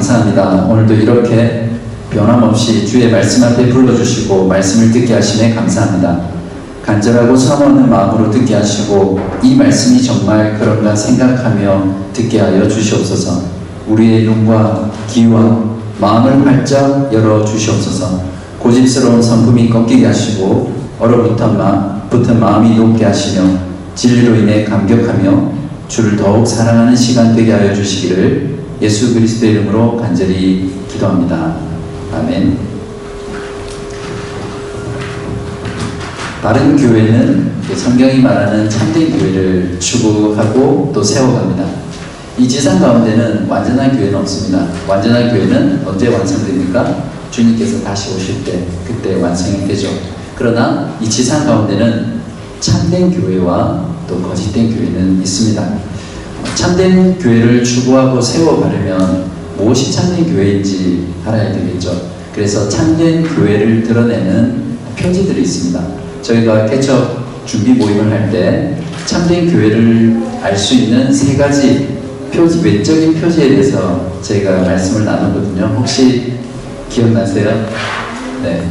감사합니다. 오늘도 이렇게 변함없이 주의 말씀 앞에 불러주시고 말씀을 듣게 하심에 감사합니다. 간절하고 사모하는 마음으로 듣게 하시고 이 말씀이 정말 그런가 생각하며 듣게 하여 주시옵소서. 우리의 눈과 귀와 마음을 활짝 열어 주시옵소서. 고집스러운 성품이 꺾이게 하시고 얼어붙은 마음이 높게 하시며 진리로 인해 감격하며 주를 더욱 사랑하는 시간 되게 하여 주시기를 예수 그리스도의 이름으로 간절히 기도합니다. 아멘. 바른 교회는 성경이 말하는 참된 교회를 추구하고 또 세워갑니다. 이 지상 가운데는 완전한 교회는 없습니다. 완전한 교회는 언제 완성됩니까? 주님께서 다시 오실 때 그때 완성이 되죠. 그러나 이 지상 가운데는 참된 교회와 또 거짓된 교회는 있습니다. 참된 교회를 추구하고 세워가려면 무엇이 참된 교회인지 알아야 되겠죠. 그래서 참된 교회를 드러내는 표지들이 있습니다. 저희가 개척 준비 모임을 할 때 참된 교회를 알 수 있는 세 가지 표지, 외적인 표지에 대해서 저희가 말씀을 나누거든요. 혹시 기억나세요? 네.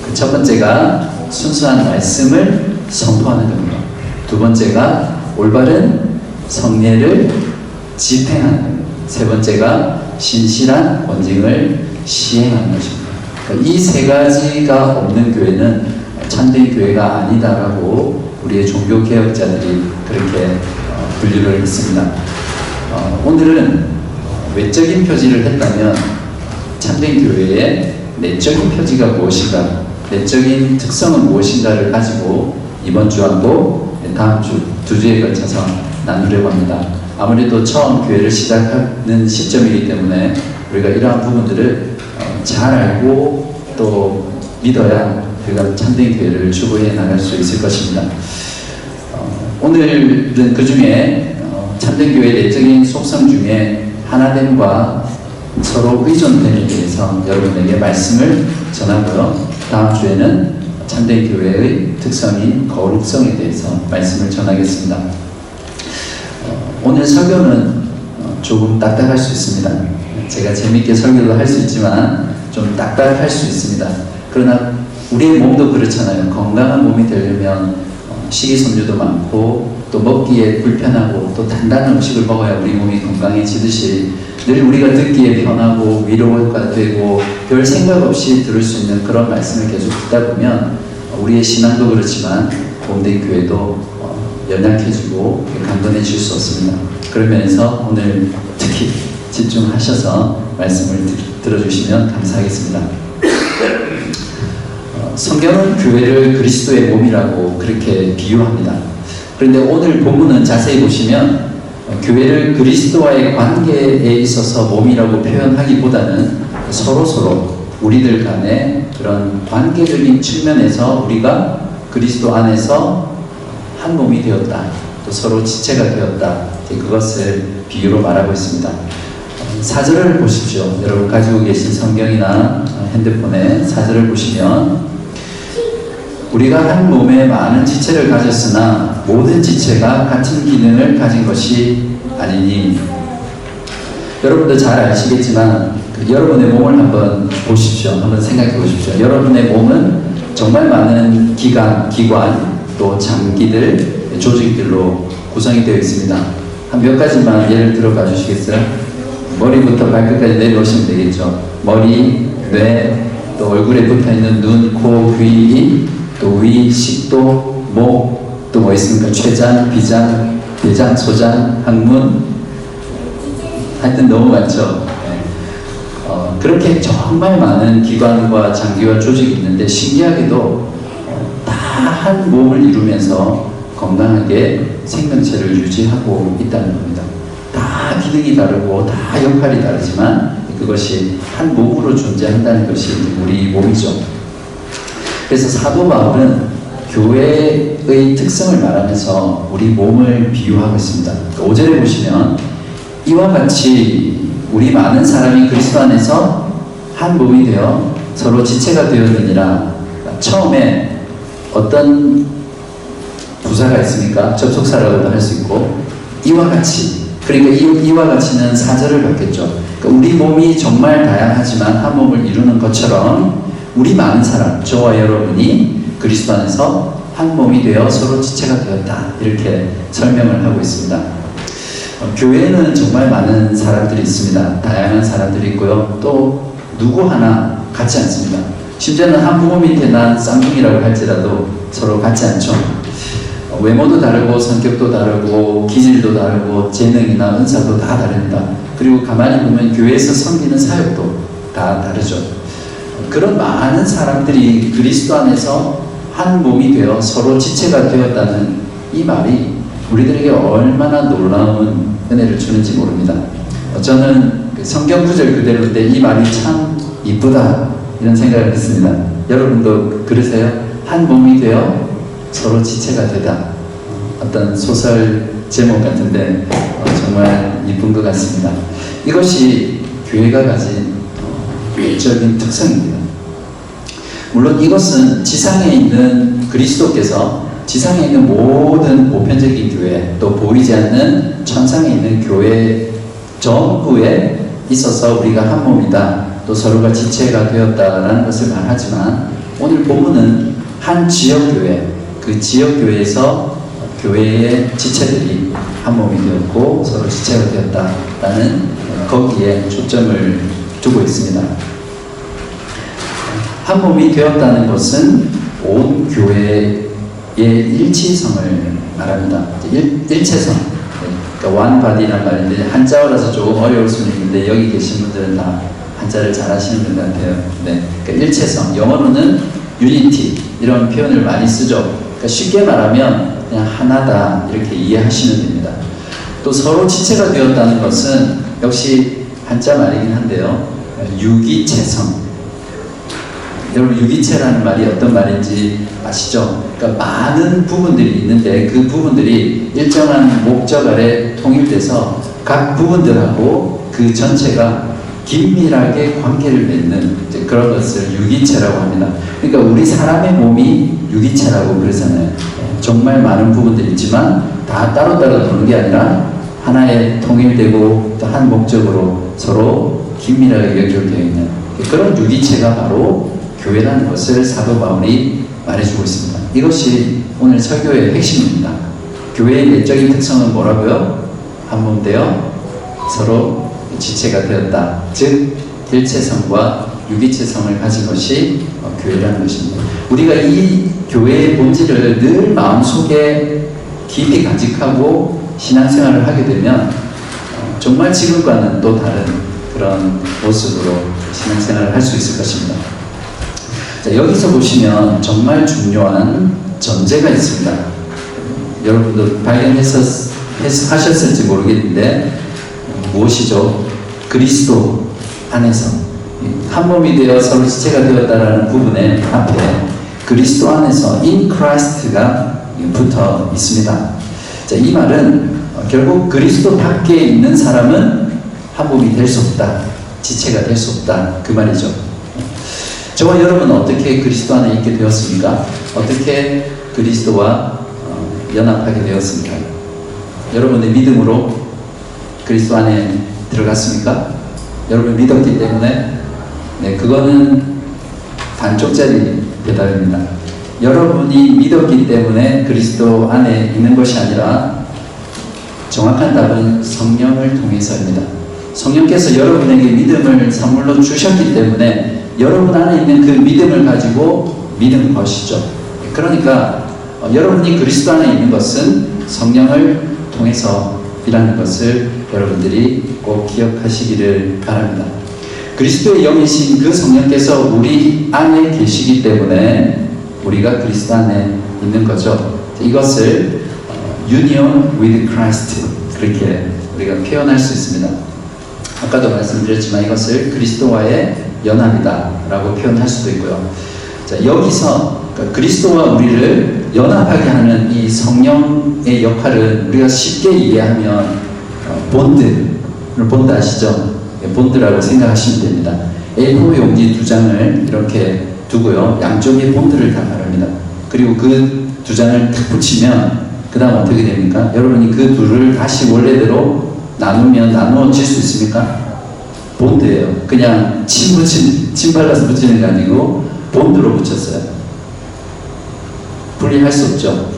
그 첫 번째가 순수한 말씀을 선포하는 겁니다. 두 번째가 올바른 성례를 집행하는 겁니다. 세 번째가 신실한 권징을 시행하는 것입니다. 그러니까 이 세 가지가 없는 교회는 참된 교회가 아니다라고 우리의 종교개혁자들이 그렇게 분류를 했습니다. 오늘은 외적인 표지를 했다면 참된 교회의 내적인 표지가 무엇인가, 내적인 특성은 무엇인가를 가지고 이번 주하고 다음 주 두 주에 걸쳐서 나누려고 합니다. 아무래도 처음 교회를 시작하는 시점이기 때문에 우리가 이러한 부분들을 잘 알고 또 믿어야 우리가 참된 교회를 추구해 나갈 수 있을 것입니다. 오늘은 그 중에 참된 교회의 내적인 속성 중에 하나됨과 서로 의존됨에 대해서 여러분에게 말씀을 전하고요. 다음 주에는 참된 교회의 특성인 거룩성에 대해서 말씀을 전하겠습니다. 오늘 설교는 조금 딱딱할 수 있습니다. 제가 재밌게 설교도 할 수 있지만 좀 딱딱할 수 있습니다. 그러나 우리의 몸도 그렇잖아요. 건강한 몸이 되려면 식이섬유도 많고 또 먹기에 불편하고 또 단단한 음식을 먹어야 우리 몸이 건강해지듯이 늘 우리가 듣기에 편하고 위로가 되고 별 생각 없이 들을 수 있는 그런 말씀을 계속 듣다 보면 우리의 신앙도 그렇지만 몸된 교회도 연약해지고 강건해질 수 없습니다. 그러면서 오늘 특히 집중하셔서 말씀을 들어주시면 감사하겠습니다. 성경은 교회를 그리스도의 몸이라고 그렇게 비유합니다. 그런데 오늘 본문은 자세히 보시면 교회를 그리스도와의 관계에 있어서 몸이라고 표현하기보다는 서로 우리들 간의 그런 관계적인 측면에서 우리가 그리스도 안에서 한 몸이 되었다, 또 서로 지체가 되었다, 그것을 비유로 말하고 있습니다. 4절을 보십시오. 여러분 가지고 계신 성경이나 핸드폰에 4절을 보시면 우리가 한 몸에 많은 지체를 가졌으나 모든 지체가 같은 기능을 가진 것이 아니니. 여러분도 잘 아시겠지만 여러분의 몸을 한번 보십시오. 한번 생각해 보십시오. 여러분의 몸은 정말 많은 기관, 또 장기들, 조직들로 구성이 되어 있습니다. 한 몇 가지만 예를 들어 봐 주시겠어요? 머리부터 발끝까지 내려오시면 되겠죠. 머리, 뇌, 또 얼굴에 붙어있는 눈, 코, 귀, 또 위, 식도, 목, 또 뭐 있습니까? 췌장, 비장, 대장, 소장, 항문, 하여튼 너무 많죠. 그렇게 정말 많은 기관과 장기와 조직이 있는데 신기하게도 다 한 몸을 이루면서 건강하게 생명체를 유지하고 있다는 겁니다. 다 기능이 다르고 다 역할이 다르지만 그것이 한 몸으로 존재한다는 것이 우리 몸이죠. 그래서 사도 바울은 교회의 특성을 말하면서 우리 몸을 비유하고 있습니다. 5절에 보시면 이와 같이 우리 많은 사람이 그리스도 안에서 한 몸이 되어 서로 지체가 되었느니라. 처음에 어떤 부사가 있으니까 접속사라고도 할 수 있고 이와 같이 그러니까 이와 같이는 사절을 받겠죠. 그러니까 우리 몸이 정말 다양하지만 한 몸을 이루는 것처럼 우리 많은 사람, 저와 여러분이 그리스도 안에서 한 몸이 되어 서로 지체가 되었다. 이렇게 설명을 하고 있습니다. 교회에는 정말 많은 사람들이 있습니다. 다양한 사람들이 있고요. 또 누구 하나 같지 않습니다. 심지어는 한 부모 밑에 난 쌍둥이라고 할지라도 서로 같지 않죠. 외모도 다르고 성격도 다르고 기질도 다르고 재능이나 은사도 다 다릅니다. 그리고 가만히 보면 교회에서 섬기는 사역도 다 다르죠. 그런 많은 사람들이 그리스도 안에서 한 몸이 되어 서로 지체가 되었다는 이 말이 우리들에게 얼마나 놀라운 은혜를 주는지 모릅니다. 저는 성경 구절 그대로인데 이 말이 참 이쁘다 이런 생각을 했습니다. 여러분도 그러세요? 한 몸이 되어 서로 지체가 되다. 어떤 소설 제목 같은데 정말 이쁜 것 같습니다. 이것이 교회가 가진 외적인 특성입니다. 물론 이것은 지상에 있는 그리스도께서 지상에 있는 모든 보편적인 교회 또 보이지 않는 천상에 있는 교회 전부에 있어서 우리가 한 몸이다 또 서로가 지체가 되었다라는 것을 말하지만 오늘 본문은 한 지역교회 그 지역교회에서 교회의 지체들이 한 몸이 되었고 서로 지체가 되었다라는 거기에 초점을 두고 있습니다. 한 몸이 되었다는 것은 온 교회의 일치성을 말합니다. 일체성. 그러니까 one body란 말인데 한자어라서 조금 어려울 수는 있는데 여기 계신 분들은 다 한자를 잘 하시는 분 같아요. 네. 그러니까 일체성. 영어로는 unity 이런 표현을 많이 쓰죠. 그러니까 쉽게 말하면 그냥 하나다 이렇게 이해하시면 됩니다. 또 서로 지체가 되었다는 것은 역시 한자 말이긴 한데요. 유기체성. 여러분 유기체라는 말이 어떤 말인지 아시죠? 그러니까 많은 부분들이 있는데 그 부분들이 일정한 목적 아래 통일돼서 각 부분들하고 그 전체가 긴밀하게 관계를 맺는 그런 것을 유기체라고 합니다. 그러니까 우리 사람의 몸이 유기체라고 그러잖아요. 정말 많은 부분들이 있지만 다 따로따로 노는 게 아니라 하나에 통일되고 또 한 목적으로 서로 긴밀하게 연결되어 있는 그런 유기체가 바로 교회라는 것을 사도 바울이 말해주고 있습니다. 이것이 오늘 설교의 핵심입니다. 교회의 내적인 특성은 뭐라고요? 한 몸 되어 서로 지체가 되었다. 즉 일체성과 유기체성을 가진 것이 교회라는 것입니다. 우리가 이 교회의 본질을 늘 마음속에 깊이 간직하고 신앙생활을 하게 되면 정말 지금과는 또 다른 그런 모습으로 신앙생활을 할 수 있을 것입니다. 자, 여기서 보시면 정말 중요한 전제가 있습니다. 여러분도 발견하셨을지 모르겠는데 무엇이죠? 그리스도 안에서 한 몸이 되어 서로 지체가 되었다라는 부분에 앞에 그리스도 안에서 in Christ가 붙어 있습니다. 자, 이 말은 결국 그리스도 밖에 있는 사람은 한 몸이 될 수 없다. 지체가 될 수 없다. 그 말이죠. 저와 여러분은 어떻게 그리스도 안에 있게 되었습니까? 어떻게 그리스도와 연합하게 되었습니까? 여러분의 믿음으로 그리스도 안에 들어갔습니까? 여러분 믿었기 때문에 네, 그거는 반쪽짜리 대답입니다. 여러분이 믿었기 때문에 그리스도 안에 있는 것이 아니라 정확한 답은 성령을 통해서입니다. 성령께서 여러분에게 믿음을 선물로 주셨기 때문에 여러분 안에 있는 그 믿음을 가지고 믿은 것이죠. 그러니까 여러분이 그리스도 안에 있는 것은 성령을 통해서이라는 것을 여러분들이 꼭 기억하시기를 바랍니다. 그리스도의 영이신 그 성령께서 우리 안에 계시기 때문에 우리가 그리스도 안에 있는 거죠. 이것을 union with Christ 그렇게 우리가 표현할 수 있습니다. 아까도 말씀드렸지만 이것을 그리스도와의 연합이다 라고 표현할 수도 있고요. 자, 여기서 그리스도와 우리를 연합하게 하는 이 성령의 역할은 우리가 쉽게 이해하면 본드 아시죠? 본드라고 생각하시면 됩니다. A4 용지 2장을 이렇게 두고요. 양쪽에 본드를 다 바릅니다. 그리고 그 2장을 탁 붙이면 그 다음 어떻게 됩니까? 여러분이 그 둘을 다시 원래대로 나누면 나누어질 수 있습니까? 본드예요. 그냥 침 발라서 붙이는 게 아니고 본드로 붙였어요. 분리할 수 없죠.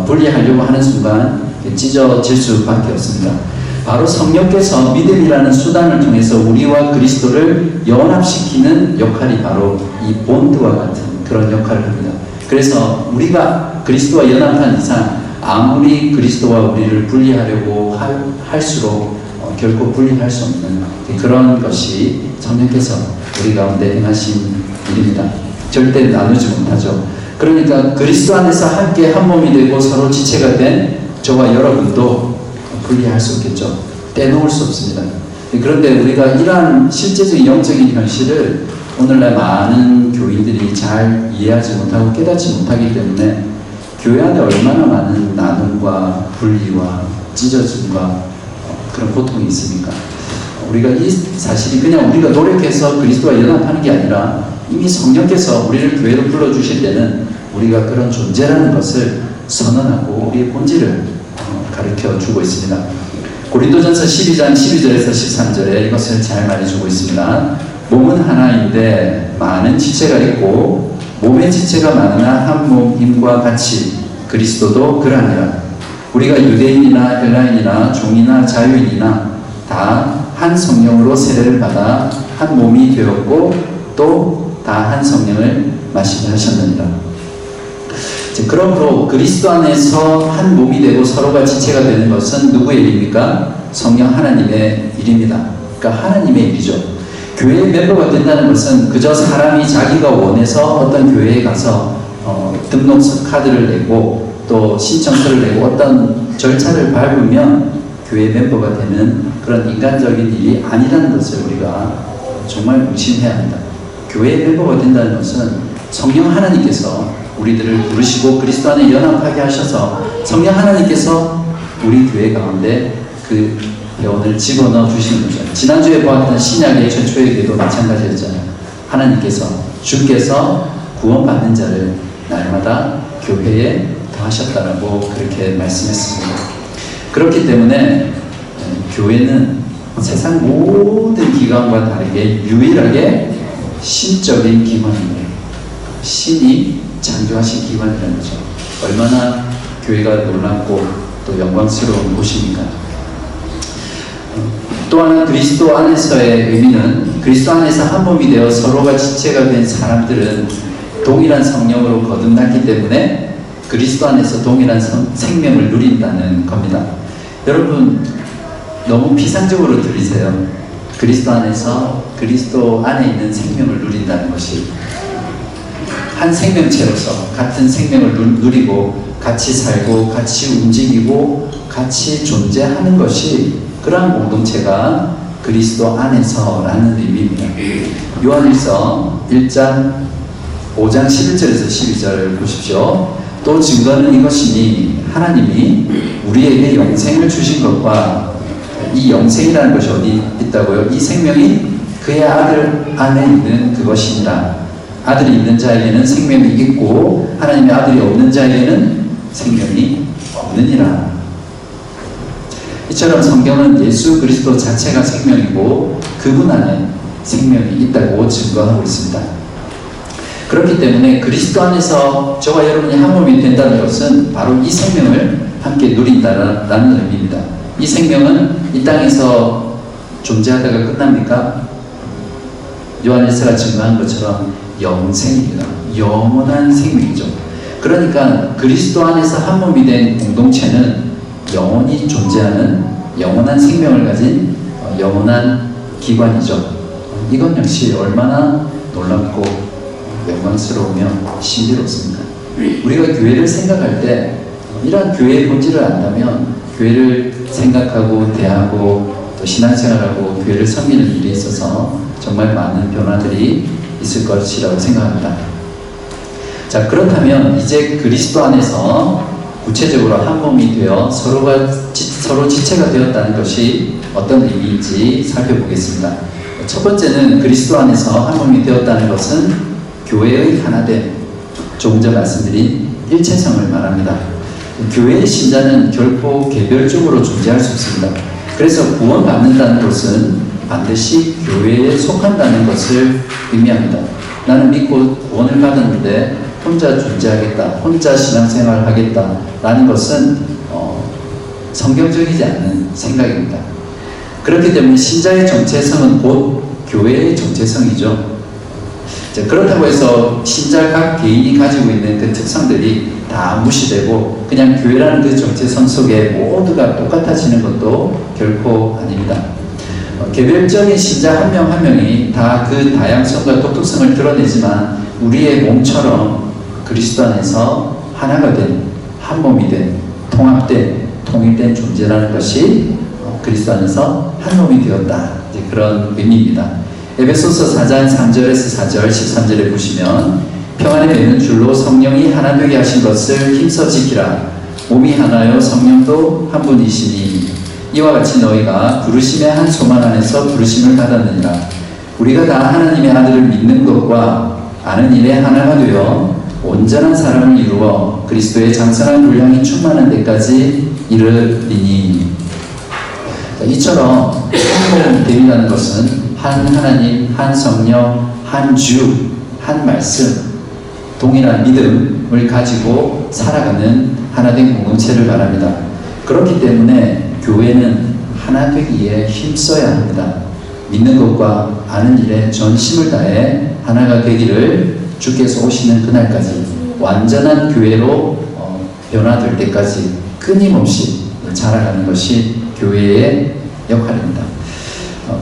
분리하려고 하는 순간 찢어질 수밖에 없습니다. 바로 성령께서 믿음이라는 수단을 통해서 우리와 그리스도를 연합시키는 역할이 바로 이 본드와 같은 그런 역할을 합니다. 그래서 우리가 그리스도와 연합한 이상 아무리 그리스도와 우리를 분리하려고 할수록 결코 분리할 수 없는 그런 것이 성령께서 우리 가운데 행하신 일입니다. 절대 나누지 못하죠. 그러니까 그리스도 안에서 함께 한 몸이 되고 서로 지체가 된 저와 여러분도 분리할 수 없겠죠. 떼놓을 수 없습니다. 그런데 우리가 이러한 실제적인 영적인 현실을 오늘날 많은 교인들이 잘 이해하지 못하고 깨닫지 못하기 때문에 교회 안에 얼마나 많은 나눔과 분리와 찢어짐과 그런 고통이 있습니까? 우리가 이 사실이 그냥 우리가 노력해서 그리스도와 연합하는 게 아니라 이미 성령께서 우리를 교회로 불러주실 때는 우리가 그런 존재라는 것을 선언하고 우리의 본질을 가르쳐 주고 있습니다. 고린도전서 12장 12절에서 13절에 이것을 잘 말해주고 있습니다. 몸은 하나인데 많은 지체가 있고 몸의 지체가 많으나 한 몸임과 같이 그리스도도 그러하니라. 우리가 유대인이나 헬라인이나 종이나 자유인이나 다 한 성령으로 세례를 받아 한 몸이 되었고 또 다 한 성령을 마시게 하셨느니라. 그러므로 그리스도 안에서 한 몸이 되고 서로가 지체가 되는 것은 누구의 일입니까? 성령 하나님의 일입니다. 그러니까 하나님의 일이죠. 교회의 멤버가 된다는 것은 그저 사람이 자기가 원해서 어떤 교회에 가서 등록서 카드를 내고 또 신청서를 내고 어떤 절차를 밟으면 교회 멤버가 되는 그런 인간적인 일이 아니라는 것을 우리가 정말 의심해야 합니다. 교회 멤버가 된다는 것은 성령 하나님께서 우리들을 부르시고 그리스도 안에 연합하게 하셔서 성령 하나님께서 우리 교회 가운데 그 회원을 집어넣어 주시는 거죠. 지난주에 보았던 신약의 최초의 기도 마찬가지였잖아요. 하나님께서 주께서 구원받는 자를 날마다 교회에 더하셨다라고 그렇게 말씀했습니다. 그렇기 때문에 교회는 세상 모든 기관과 다르게 유일하게 신적인 기관입니다. 신이 창조하신 기관이라는 거죠. 얼마나 교회가 놀랍고 또 영광스러운 곳입니까? 또 하나 그리스도 안에서의 의미는 그리스도 안에서 한 몸이 되어 서로가 지체가 된 사람들은 동일한 성령으로 거듭났기 때문에 그리스도 안에서 동일한 생명을 누린다는 겁니다. 여러분 너무 피상적으로 들리세요. 그리스도 안에서 그리스도 안에 있는 생명을 누린다는 것이 한 생명체로서 같은 생명을 누리고 같이 살고 같이 움직이고 같이 존재하는 것이 그러한 공동체가 그리스도 안에서라는 의미입니다. 요한일서 1장 5장 11절에서 12절을 보십시오. 또 증거는 이것이니 하나님이 우리에게 영생을 주신 것과 이 영생이라는 것이 어디 있다고요? 이 생명이 그의 아들 안에 있는 그것이니라. 아들이 있는 자에게는 생명이 있고 하나님의 아들이 없는 자에게는 생명이 없느니라. 이처럼 성경은 예수 그리스도 자체가 생명이고 그분 안에 생명이 있다고 증거하고 있습니다. 그렇기 때문에 그리스도 안에서 저와 여러분이 한 몸이 된다는 것은 바로 이 생명을 함께 누린다는 의미입니다. 이 생명은 이 땅에서 존재하다가 끝납니까? 요한일서가 증거한 것처럼 영생입니다. 영원한 생명이죠. 그러니까 그리스도 안에서 한 몸이 된 공동체는 영원히 존재하는 영원한 생명을 가진 영원한 기관이죠. 이건 역시 얼마나 놀랍고 영광스러우며 신비롭습니까? 우리가 교회를 생각할 때 이러한 교회의 본질을 안다면 교회를 생각하고 대하고 또 신앙생활하고 교회를 섬기는 일에 있어서 정말 많은 변화들이 있을 것이라고 생각합니다. 자, 그렇다면 이제 그리스도 안에서 구체적으로 한 몸이 되어 서로 지체가 되었다는 것이 어떤 의미인지 살펴보겠습니다. 첫 번째는 그리스도 안에서 한 몸이 되었다는 것은 교회의 하나됨, 조금 전 말씀드린 일체성을 말합니다. 교회의 신자는 결코 개별적으로 존재할 수 없습니다. 그래서 구원받는다는 것은 반드시 교회에 속한다는 것을 의미합니다. 나는 믿고 구원을 받았는데 혼자 존재하겠다, 혼자 신앙생활을 하겠다 라는 것은 성경적이지 않은 생각입니다. 그렇기 때문에 신자의 정체성은 곧 교회의 정체성이죠. 그렇다고 해서 신자 각 개인이 가지고 있는 그 특성들이 다 무시되고 그냥 교회라는 그 정체성 속에 모두가 똑같아지는 것도 결코 아닙니다. 개별적인 신자 한 명 한 명이 다 그 다양성과 독특성을 드러내지만 우리의 몸처럼 그리스도 안에서 하나가 된, 한 몸이 된, 통합된, 통일된 존재라는 것이 그리스도 안에서 한 몸이 되었다. 이제 그런 의미입니다. 에베소서 4장 3절에서 4절 13절에 보시면 평안에 맺는 줄로 성령이 하나 되게 하신 것을 힘써 지키라. 몸이 하나요 성령도 한 분이시니 이와 같이 너희가 부르심의 한 소망 안에서 부르심을 받았느니라. 우리가 다 하나님의 아들을 믿는 것과 아는 일에 하나가 되어 온전한 사람을 이루어 그리스도의 장성한 분량이 충만한 데까지 이르리니. 이처럼 한몸됨이라는 것은 한 하나님, 한 성령, 한 주, 한 말씀, 동일한 믿음을 가지고 살아가는 하나된 공동체를 말합니다. 그렇기 때문에 교회는 하나 되기에 힘써야 합니다. 믿는 것과 아는 일에 전심을 다해 하나가 되기를 주께서 오시는 그날까지 완전한 교회로 변화될 때까지 끊임없이 자라가는 것이 교회의 역할입니다.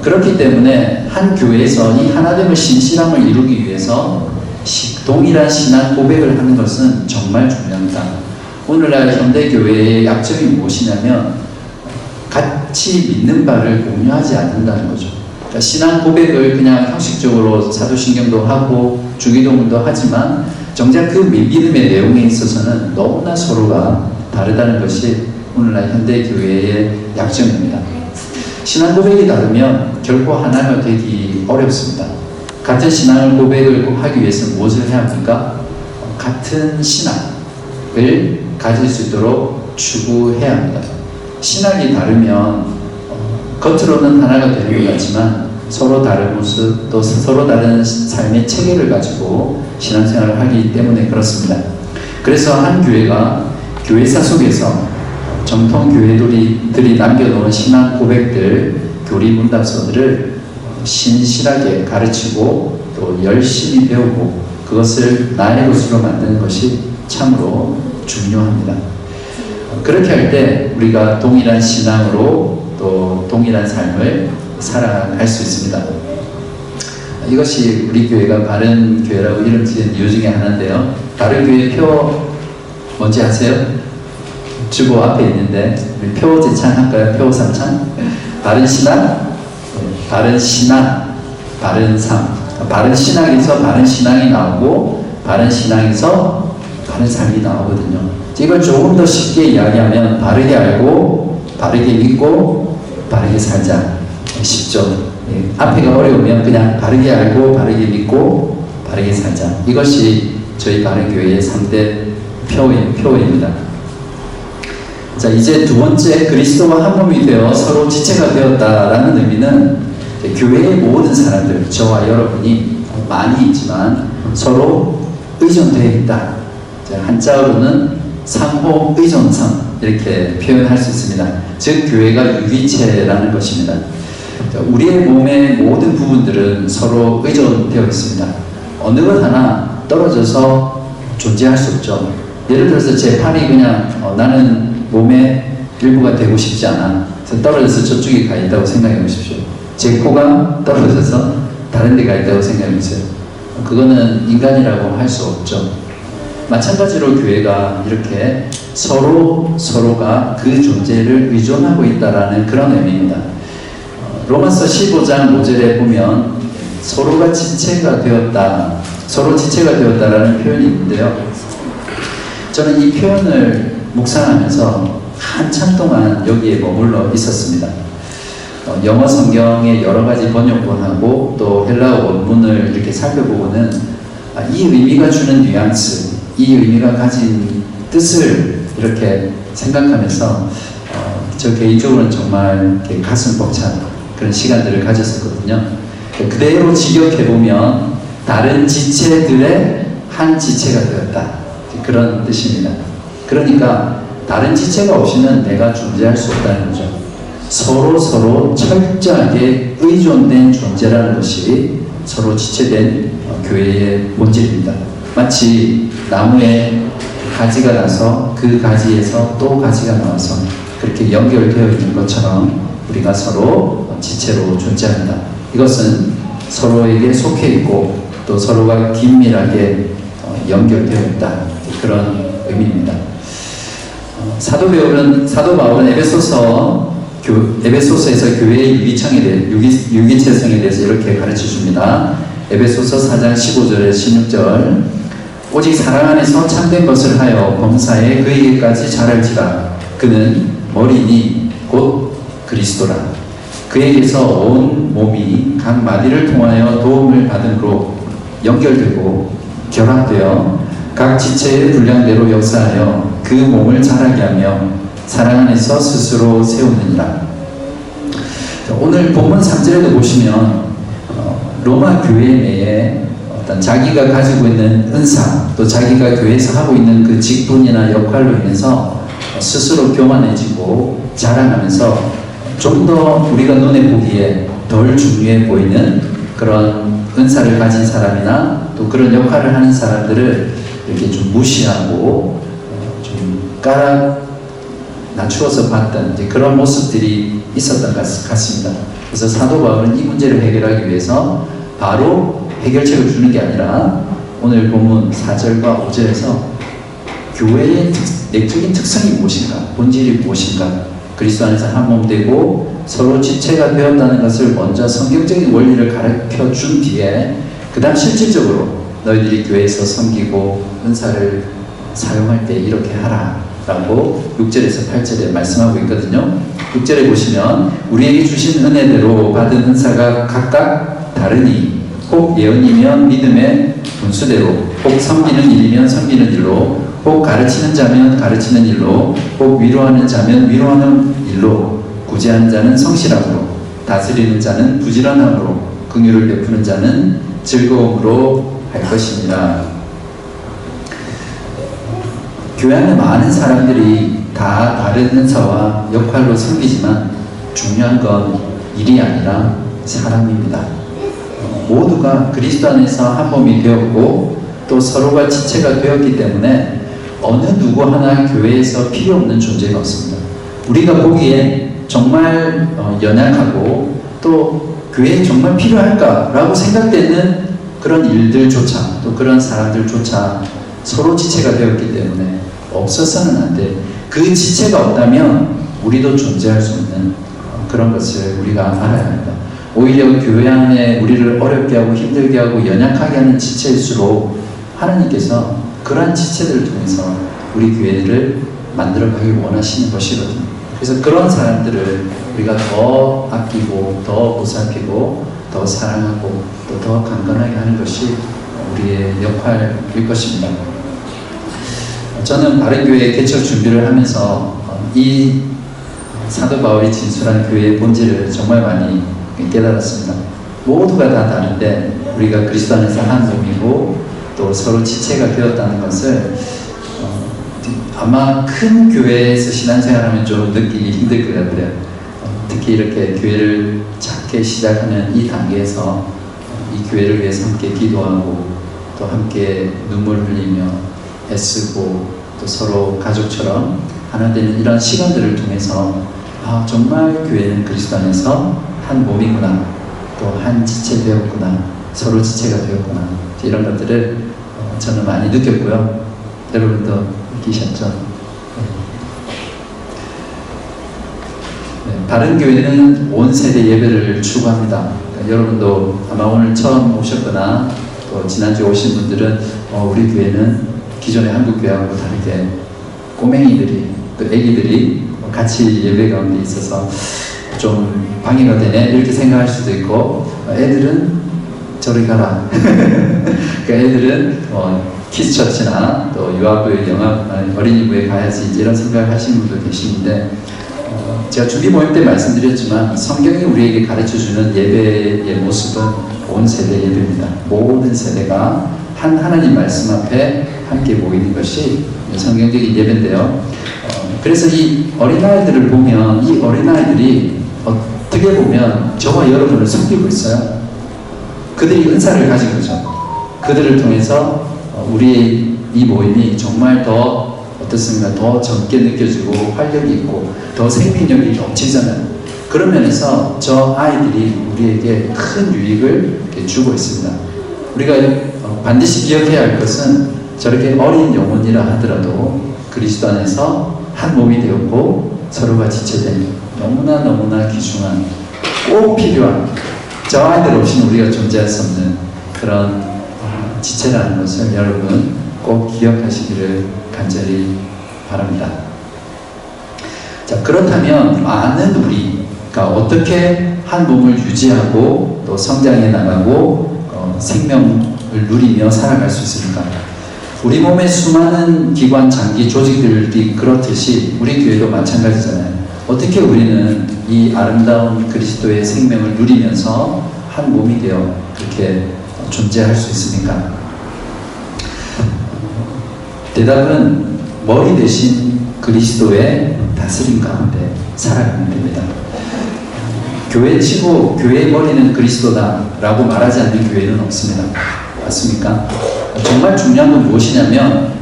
그렇기 때문에 한 교회에서 이 하나됨의 신실함을 이루기 위해서 동일한 신앙 고백을 하는 것은 정말 중요합니다. 오늘날 현대교회의 약점이 무엇이냐면 같이 믿는 바를 공유하지 않는다는 거죠. 그러니까 신앙 고백을 그냥 형식적으로 사도신경도 하고 주기도문도 하지만 정작 그 믿음의 내용에 있어서는 너무나 서로가 다르다는 것이 오늘날 현대교회의 약점입니다. 신앙 고백이 다르면 결코 하나가 되기 어렵습니다. 같은 신앙을 고백을 하기 위해서 무엇을 해야 합니까? 같은 신앙을 가질 수 있도록 추구해야 합니다. 신학이 다르면 겉으로는 하나가 되는 것 같지만 서로 다른 모습 또 서로 다른 삶의 체계를 가지고 신앙생활을 하기 때문에 그렇습니다. 그래서 한 교회가 교회사 속에서 정통 교회들이 남겨놓은 신앙 고백들, 교리 문답서들을 신실하게 가르치고 또 열심히 배우고 그것을 나의 것으로 만드는 것이 참으로 중요합니다. 그렇게 할 때 우리가 동일한 신앙으로 또 동일한 삶을 살아갈 수 있습니다. 이것이 우리 교회가 바른 교회라고 이름 지은 이유 중에 하나인데요. 바른 교회 표 뭔지 아세요? 주보 앞에 있는데 표 제창할까요? 표 삼창? 바른 신앙, 바른 신앙, 바른 삶. 바른 신앙에서 바른 신앙이 나오고 바른 신앙에서 바른 삶이 나오거든요. 이걸 조금 더 쉽게 이야기하면 바르게 알고 바르게 믿고 바르게 살자. 쉽죠. 앞에가 어려우면 그냥 바르게 알고 바르게 믿고 바르게 살자. 이것이 저희 바른 교회의 3대 표입니다. 자, 이제 두 번째, 그리스도와 한 몸이 되어 서로 지체가 되었다라는 의미는 교회의 모든 사람들, 저와 여러분이 많이 있지만 서로 의존되어 있다. 한자어로는 상호 의존성 이렇게 표현할 수 있습니다. 즉 교회가 유기체라는 것입니다. 우리의 몸의 모든 부분들은 서로 의존되어 있습니다. 어느 것 하나 떨어져서 존재할 수 없죠. 예를 들어서 제 팔이 그냥 나는 몸의 일부가 되고 싶지 않아. 그래서 떨어져서 저쪽에 가 있다고 생각해 보십시오. 제 코가 떨어져서 다른 데 가 있다고 생각해 보세요. 그거는 인간이라고 할 수 없죠. 마찬가지로 교회가 이렇게 서로가 그 존재를 의존하고 있다라는 그런 의미입니다. 로마서 15장 5절에 보면 서로가 지체가 되었다, 서로 지체가 되었다라는 표현이 있는데요. 저는 이 표현을 묵상하면서 한참 동안 여기에 머물러 있었습니다. 영어 성경의 여러 가지 번역본하고 또 헬라어 원문을 이렇게 살펴보고는 이 의미가 주는 뉘앙스, 이 의미가 가진 뜻을 이렇게 생각하면서 저 개인적으로는 정말 이렇게 가슴 벅찬 그런 시간들을 가졌었거든요. 그대로 직역해보면 다른 지체들의 한 지체가 되었다, 그런 뜻입니다. 그러니까 다른 지체가 없이는 내가 존재할 수 없다는 거죠. 서로 철저하게 의존된 존재라는 것이 서로 지체된 교회의 본질입니다. 마치 나무에 가지가 나서 그 가지에서 또 가지가 나와서 그렇게 연결되어 있는 것처럼 우리가 서로 지체로 존재합니다. 이것은 서로에게 속해 있고 또 서로가 긴밀하게 연결되어 있다, 그런 의미입니다. 사도 바울은 에베소서에서 교회의 유기체성에 대해서 이렇게 가르쳐 줍니다. 에베소서 4장 15절에 16절, 오직 사랑 안에서 참된 것을 하여 범사에 그에게까지 자랄지라. 그는 머리니 곧 그리스도라. 그에게서 온 몸이 각 마디를 통하여 도움을 받음으로 연결되고 결합되어 각 지체의 분량대로 역사하여 그 몸을 자라게 하며 사랑 안에서 스스로 세우느니라. 오늘 본문 3절에도 보시면 로마 교회 내에 어떤 자기가 가지고 있는 은사, 또 자기가 교회에서 하고 있는 그 직분이나 역할로 인해서 스스로 교만해지고 자랑하면서 좀 더 우리가 눈에 보기에 덜 중요해 보이는 그런 은사를 가진 사람이나 또 그런 역할을 하는 사람들을 이렇게 좀 무시하고 좀 낮추어서 봤던 그런 모습들이 있었던 것 같습니다. 그래서 사도 바울은 이 문제를 해결하기 위해서 바로 해결책을 주는 게 아니라 오늘 본문 4절과 5절에서 교회의 내적인 특성이 무엇인가, 본질이 무엇인가, 그리스도 안에서 한 몸 되고 서로 지체가 되었다는 것을 먼저 성경적인 원리를 가르쳐 준 뒤에 그 다음 실질적으로 너희들이 교회에서 섬기고 은사를 사용할 때 이렇게 하라 라고 6절에서 8절에 말씀하고 있거든요. 6절에 보시면 우리에게 주신 은혜대로 받은 은사가 각각 다르니 혹 예언이면 믿음의 분수대로, 혹 섬기는 일이면 섬기는 일로, 혹 가르치는 자면 가르치는 일로, 혹 위로하는 자면 위로하는 일로, 구제하는 자는 성실함으로, 다스리는 자는 부지런함으로, 긍휼을 베푸는 자는 즐거움으로 할 것입니다. 교회 안에 많은 사람들이 다 다른 은사와 역할로 섬기지만 중요한 건 일이 아니라 사람입니다. 모두가 그리스도 안에서 한 몸이 되었고 또 서로가 지체가 되었기 때문에 어느 누구 하나 교회에서 필요 없는 존재가 없습니다. 우리가 보기에 정말 연약하고 또 교회에 정말 필요할까라고 생각되는 그런 일들조차 또 그런 사람들조차 서로 지체가 되었기 때문에 없어서는 안 돼. 그 지체가 없다면 우리도 존재할 수 없는 그런 것을 우리가 알아야 합니다. 오히려 교회 안에 우리를 어렵게 하고 힘들게 하고 연약하게 하는 지체일수록 하나님께서 그러한 지체들을 통해서 우리 교회를 만들어가길 원하시는 것이거든요. 그래서 그런 사람들을 우리가 더 아끼고 더 보살피고 더 사랑하고 또 더 강건하게 하는 것이 우리의 역할일 것입니다. 저는 바른교회 개척 준비를 하면서 이 사도 바울이 진술한 교회의 본질을 정말 많이 깨달았습니다. 모두가 다 다른데 우리가 그리스도 안에서 한 몸이고 또 서로 지체가 되었다는 것을 아마 큰 교회에서 신앙생활하면 좀 느끼기 힘들 것 같아요. 특히 이렇게 교회를 작게 시작하는 이 단계에서 이 교회를 위해서 함께 기도하고 또 함께 눈물 흘리며 애쓰고 또 서로 가족처럼 하나 되는 이런 시간들을 통해서 정말 교회는 그리스도 안에서 한 몸이구나, 또 한 지체 되었구나, 서로 지체가 되었구나, 이런 것들을 저는 많이 느꼈고요. 여러분도 느끼셨죠? 네, 바른 교회는 온 세대 예배를 추구합니다. 그러니까 여러분도 아마 오늘 처음 오셨거나 또 지난주에 오신 분들은 우리 교회는 기존의 한국 교회하고 다르게 꼬맹이들이 또 애기들이 같이 예배 가운데 있어서 좀 방해가 되네 이렇게 생각할 수도 있고, 애들은 저리 가라 그러니까 애들은 키즈처치나 또 유아부에 어린이부에 가야지 이런 생각을 하시는 분도 계시는데 제가 주기 모임 때 말씀드렸지만 성경이 우리에게 가르쳐주는 예배의 모습은 온 세대 예배입니다. 모든 세대가 한 하나님 말씀 앞에 함께 모이는 것이 성경적인 예배인데요. 그래서 이 어린아이들을 보면 이 어린아이들이 어떻게 보면 저와 여러분을 섬기고 있어요. 그들이 은사를 가지고 있죠. 그들을 통해서 우리의 이 모임이 정말 더 어떻습니까? 더 젊게 느껴지고 활력이 있고 더 생명력이 넘치잖아요. 그런 면에서 저 아이들이 우리에게 큰 유익을 주고 있습니다. 우리가 반드시 기억해야 할 것은 저렇게 어린 영혼이라 하더라도 그리스도 안에서 한 몸이 되었고 서로가 지체된 너무나 귀중한 꼭 필요한 저 아이들 없이는 우리가 존재할 수 없는 그런 지체라는 것을 여러분 꼭 기억하시기를 간절히 바랍니다. 자, 그렇다면 많은 우리가 어떻게 한 몸을 유지하고 또 성장해 나가고 생명을 누리며 살아갈 수 있습니까? 우리 몸의 수많은 기관, 장기, 조직들이 그렇듯이 우리 교회도 마찬가지잖아요. 어떻게 우리는 이 아름다운 그리스도의 생명을 누리면서 한 몸이 되어 그렇게 존재할 수 있습니까? 대답은 머리 대신 그리스도의 다스림 가운데 살아가면 됩니다. 교회 치고 교회의 머리는 그리스도다 라고 말하지 않는 교회는 없습니다. 맞습니까? 정말 중요한 건 무엇이냐면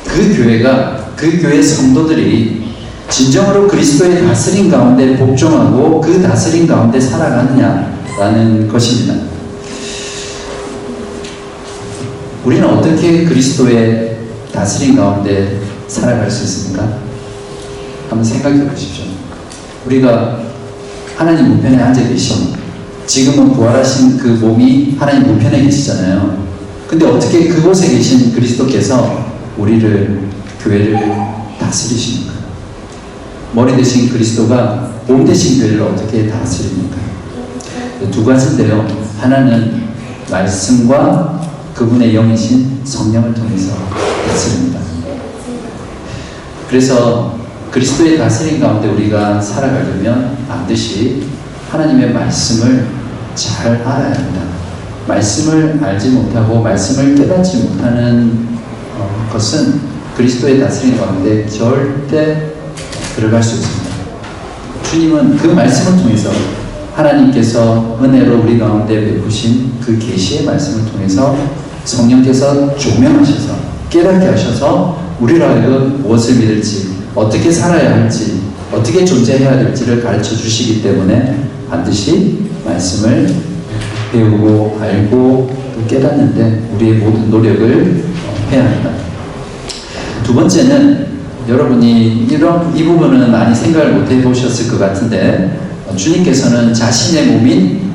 그 교회가 그 교회 성도들이 진정으로 그리스도의 다스림 가운데 복종하고 그 다스림 가운데 살아가느냐라는 것입니다. 우리는 어떻게 그리스도의 다스림 가운데 살아갈 수 있습니까? 한번 생각해 보십시오. 우리가 하나님 우편에 앉아 계시고 지금은 부활하신 그 몸이 하나님 우편에 계시잖아요. 근데 어떻게 그곳에 계신 그리스도께서 우리를, 교회를 다스리십니까? 머리 대신 그리스도가 몸 대신 교회를 어떻게 다스립니까? 두 가지인데요. 하나는 말씀과 그분의 영이신 성령을 통해서 다스립니다. 그래서 그리스도의 다스림 가운데 우리가 살아가려면 반드시 하나님의 말씀을 잘 알아야 합니다. 말씀을 알지 못하고 말씀을 깨닫지 못하는 것은 그리스도의 다스림 가운데 절대 들어갈 수 있습니다. 주님은 그 말씀을 통해서 하나님께서 은혜로 우리 가운데 베푸신 그 계시의 말씀을 통해서 성령께서 조명하셔서 깨닫게 하셔서 우리로 하여금 무엇을 믿을지, 어떻게 살아야 할지, 어떻게 존재해야 될지를 가르쳐 주시기 때문에 반드시 말씀을 배우고 알고 또 깨닫는데 우리의 모든 노력을 해야 합니다. 두 번째는 여러분이 이 부분은 많이 생각을 못 해보셨을 것 같은데 주님께서는 자신의 몸인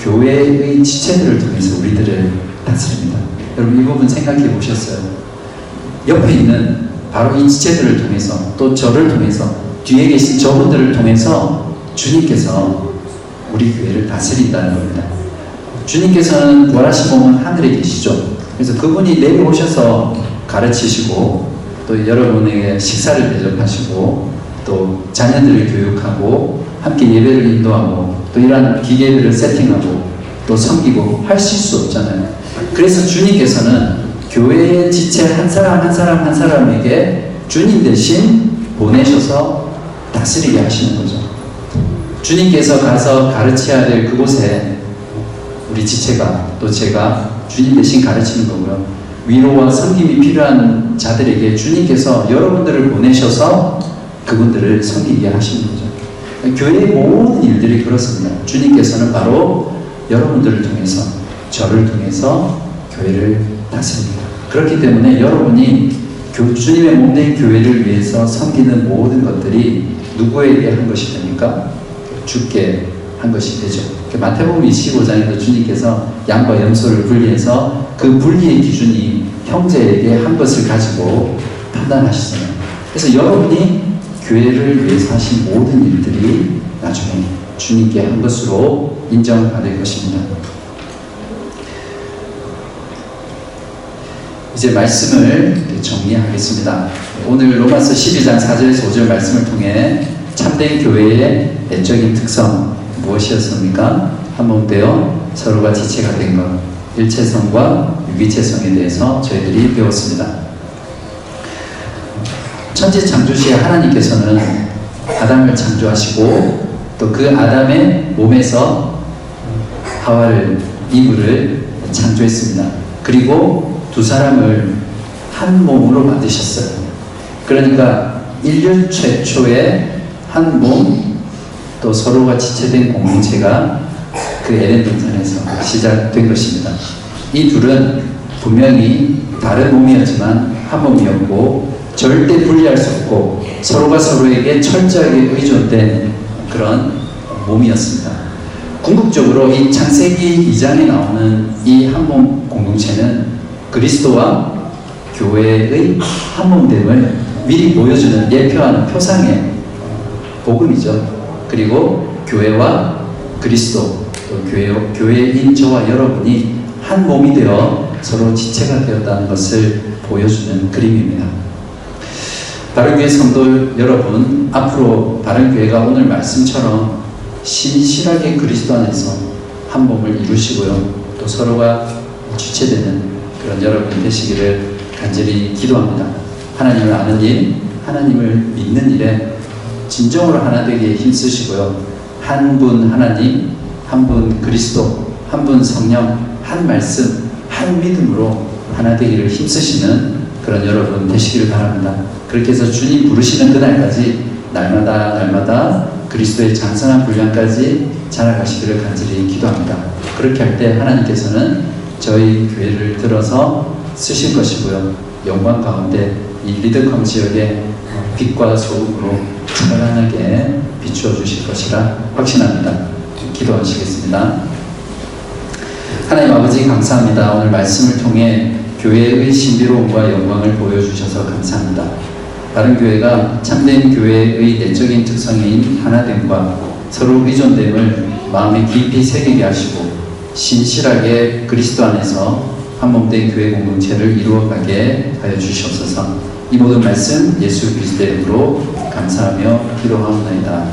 교회의 지체들을 통해서 우리들을 다스립니다. 여러분 이 부분 생각해 보셨어요? 옆에 있는 바로 이 지체들을 통해서 또 저를 통해서 뒤에 계신 저분들을 통해서 주님께서 우리 교회를 다스린다는 겁니다. 주님께서는 부활하신 몸은 하늘에 계시죠. 그래서 그분이 내려오셔서 가르치시고 또 여러분에게 식사를 대접하시고 또 자녀들을 교육하고 함께 예배를 인도하고 또 이러한 기계들을 세팅하고 또 섬기고 하실 수 없잖아요. 그래서 주님께서는 교회의 지체 한 사람 한 사람에게 주님 대신 보내셔서 다스리게 하시는 거죠. 주님께서 가서 가르쳐야 될 그곳에 우리 지체가 또 제가 주님 대신 가르치는 거고요. 위로와 섬김이 필요한 자들에게 주님께서 여러분들을 보내셔서 그분들을 섬기게 하시는 거죠. 교회의 모든 일들이 그렇습니다. 주님께서는 바로 여러분들을 통해서 저를 통해서 교회를 다스립니다. 그렇기 때문에 여러분이 주님의 몸된 교회를 위해서 섬기는 모든 것들이 누구에게 한 것이 됩니까? 주께 한 것이 되죠. 마태복음 25장에도 주님께서 양과 염소를 분리해서 그 분리의 기준이 형제에게 한 것을 가지고 판단하시잖아요. 그래서 여러분이 교회를 위해서 하신 모든 일들이 나중에 주님께 한 것으로 인정받을 것입니다. 이제 말씀을 정리하겠습니다. 오늘 로마서 12장 4절에서 5절 말씀을 통해 참된 교회의 내적인 특성 무엇이었습니까? 한 몸 되어 서로가 지체가 된 것, 일체성과 유기체성에 대해서 저희들이 배웠습니다. 천지 창조시에 하나님께서는 아담을 창조하시고 또 그 아담의 몸에서 하와를, 이브를 창조했습니다. 그리고 두 사람을 한 몸으로 만드셨어요. 그러니까 인류 최초의 한 몸, 또 서로가 지체된 공동체가 그 에덴 동산에서 시작된 것입니다. 이 둘은 분명히 다른 몸이었지만 한 몸이었고 절대 분리할 수 없고 서로가 서로에게 철저하게 의존된 그런 몸이었습니다. 궁극적으로 이 창세기 2장에 나오는 이 한 몸 공동체는 그리스도와 교회의 한 몸됨을 미리 보여주는, 예표하는 표상의 복음이죠. 그리고 교회와 그리스도, 또 교회인 저와 여러분이 한 몸이 되어 서로 지체가 되었다는 것을 보여주는 그림입니다. 바른교회 성도 여러분, 앞으로 바른교회가 오늘 말씀처럼 신실하게 그리스도 안에서 한 몸을 이루시고요, 또 서로가 주체되는 그런 여러분이 되시기를 간절히 기도합니다. 하나님을 아는 일, 하나님을 믿는 일에 진정으로 하나 되기에 힘쓰시고요, 한 분 하나님, 한 분 그리스도, 한 분 성령, 한 말씀, 한 믿음으로 하나 되기를 힘쓰시는 그런 여러분 되시기를 바랍니다. 그렇게 해서 주님 부르시는 그날까지 날마다 그리스도의 장성한 분량까지 자라가시기를 간절히 기도합니다. 그렇게 할 때 하나님께서는 저희 교회를 들어서 쓰실 것이고요, 영광 가운데 이 리더컴 지역의 빛과 소금으로 찬란하게 비추어 주실 것이라 확신합니다. 기도하시겠습니다. 하나님 아버지 감사합니다. 오늘 말씀을 통해 교회의 신비로움과 영광을 보여주셔서 감사합니다. 바른교회가 참된 교회의 내적인 특성인 하나됨과 서로 의존됨을 마음에 깊이 새기게 하시고 신실하게 그리스도 안에서 한 몸된 교회 공동체를 이루어가게 하여 주시옵소서. 이 모든 말씀 예수 그리스도의 이름으로 감사하며 기도하옵나이다.